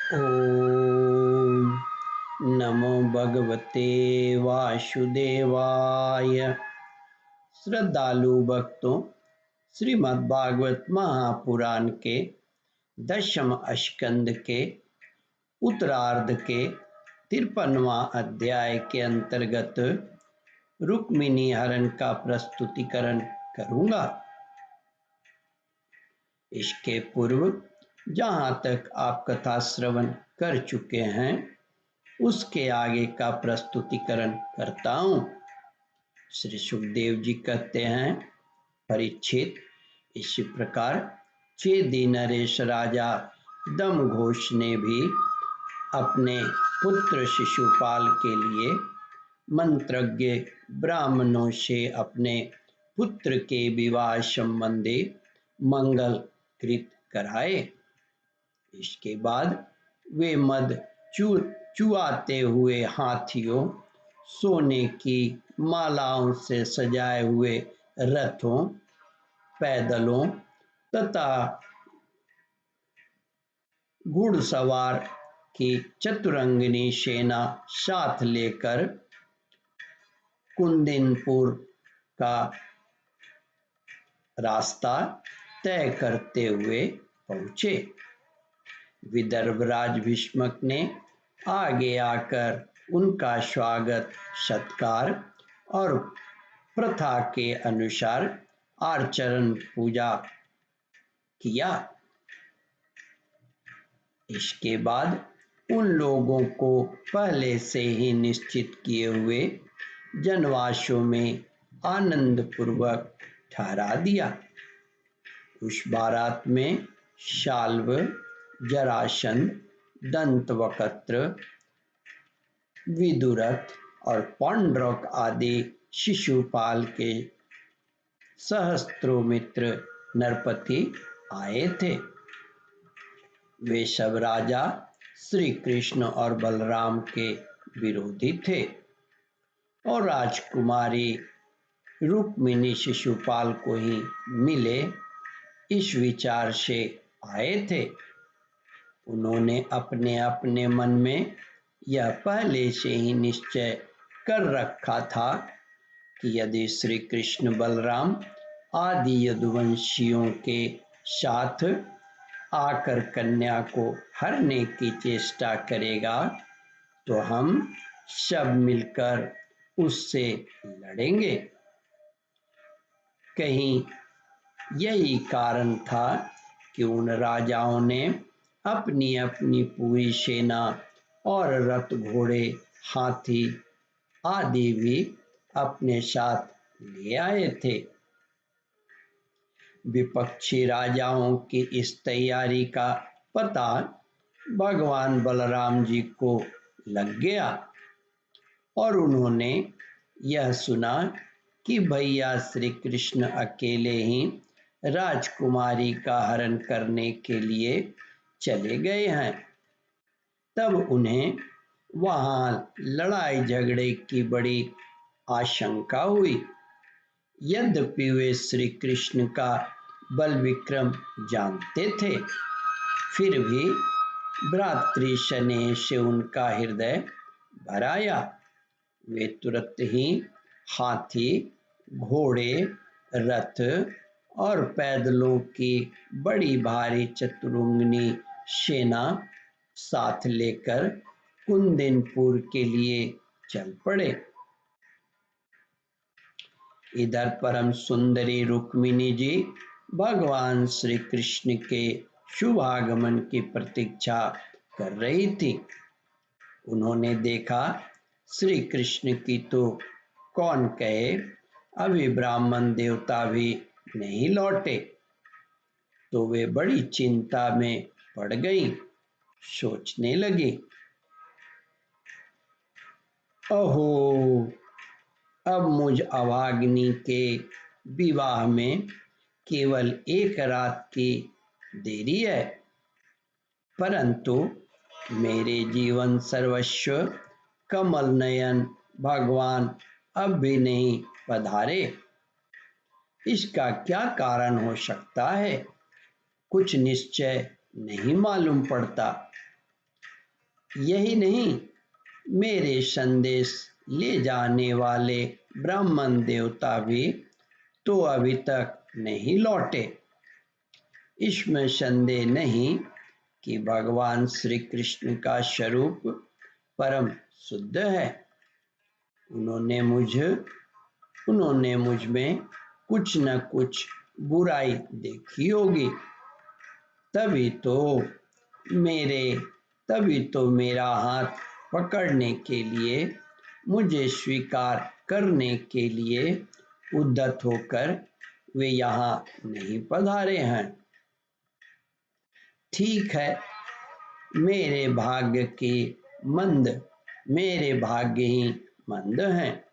ओम नमो भगवते वासुदेवाय। श्रद्धालु भक्तों, श्रीमद्भागवत महापुराण के दशम स्कंद के उत्तरार्ध के 53वां अध्याय के अंतर्गत रुक्मिणी हरण का प्रस्तुतिकरण करूंगा। इसके पूर्व जहाँ तक आप कथा श्रवण कर चुके हैं उसके आगे का प्रस्तुतिकरण करता हूँ। श्री सुखदेव जी कहते हैं, परीक्षित, इसी प्रकार चेदी नरेश राजा दमघोष ने भी अपने पुत्र शिशुपाल के लिए मंत्रज्ञ ब्राह्मणों से अपने पुत्र के विवाह संबंधी मंगल कृत कराए। इसके बाद वे मद चुआते हुए हाथियों, सोने की मालाओं से सजाए हुए रथों, पैदलों तथा घुड़सवार की चतुरंगिनी सेना साथ लेकर कुंदिनपुर का रास्ता तय करते हुए पहुंचे। विदर्भराज भीष्मक ने आगे आकर उनका स्वागत सत्कार और प्रथा के अनुसार आचरण पूजा किया। इसके बाद उन लोगों को पहले से ही निश्चित किए हुए जनवासों में आनंद पूर्वक ठहरा दिया। उस बारात में शाल्व, जरासंध, दंतवक्त्र, विदुरथ और पौंड्रक आदि शिशुपाल के सहस्त्रों मित्र नरपति आए थे। वे सब राजा श्री कृष्ण और बलराम के विरोधी थे और राजकुमारी रुक्मिणी शिशुपाल को ही मिले इस विचार से आए थे। उन्होंने अपने अपने मन में यह पहले से ही निश्चय कर रखा था कि यदि श्री कृष्ण बलराम आदि यदुवंशियों के साथ आकर कन्या को हरने की चेष्टा करेगा तो हम सब मिलकर उससे लड़ेंगे। कहीं यही कारण था कि उन राजाओं ने अपनी अपनी पूरी सेना और रथ, घोड़े, हाथी आदि भी अपने साथ ले आए थे। विपक्षी राजाओं की इस तैयारी का पता भगवान बलराम जी को लग गया और उन्होंने यह सुना कि भैया श्री कृष्ण अकेले ही राजकुमारी का हरण करने के लिए चले गए हैं। तब उन्हें वहां लड़ाई झगड़े की बड़ी आशंका हुई। यद्यपि वे श्री कृष्ण का बल विक्रम जानते थे, फिर भी भ्रातृ स्नेह से उनका हृदय भर आया। वे तुरंत ही हाथी, घोड़े, रथ और पैदलों की बड़ी भारी चतुरंगिनी सेना साथ लेकर कुंदिनपुर के लिए चल पड़े। इधर परम सुंदरी रुक्मिणी जी भगवान श्री कृष्ण के शुभागमन की प्रतीक्षा कर रही थी। उन्होंने देखा श्री कृष्ण की तो कौन कहे, अभी ब्राह्मण देवता भी नहीं लौटे। तो वे बड़ी चिंता में पड़ गई। सोचने लगी, अहो, अब मुझ अभागिनी के विवाह में केवल एक रात की देरी है, परंतु मेरे जीवन सर्वस्व कमल नयन भगवान अब भी नहीं पधारे। इसका क्या कारण हो सकता है, कुछ निश्चय नहीं मालूम पड़ता। यही नहीं, मेरे संदेश ले जाने वाले ब्राह्मण देवता भी तो अभी तक नहीं लौटे। इसमें संदेह नहीं कि भगवान श्री कृष्ण का स्वरूप परम शुद्ध है। उन्होंने मुझ में कुछ न कुछ बुराई देखी होगी, तभी तो मेरा हाथ पकड़ने के लिए, मुझे स्वीकार करने के लिए उद्यत होकर वे यहाँ नहीं पधारे हैं। ठीक है, मेरे भाग्य ही मंद हैं।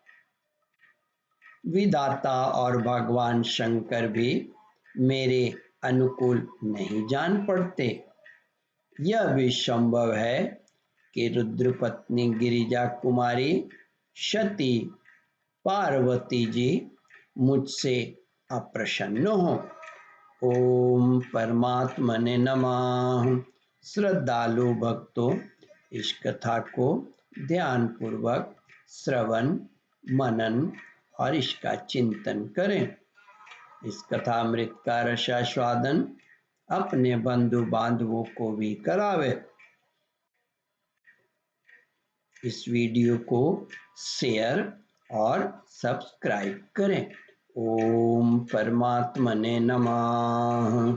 विधाता और भगवान शंकर भी मेरे अनुकूल नहीं जान पड़ते। यह भी संभव है कि रुद्र पत्नी गिरिजा कुमारी सती पार्वती जी मुझसे अप्रसन्न हो। ओम परमात्मने नमः। श्रद्धालु भक्तों, इस कथा को ध्यान पूर्वक श्रवण मनन और इसका चिंतन करें। इस कथामृत का रसास्वादन अपने बंधु बांधवों को भी करावे। इस वीडियो को शेयर और सब्सक्राइब करें। ओम परमात्मने नमः।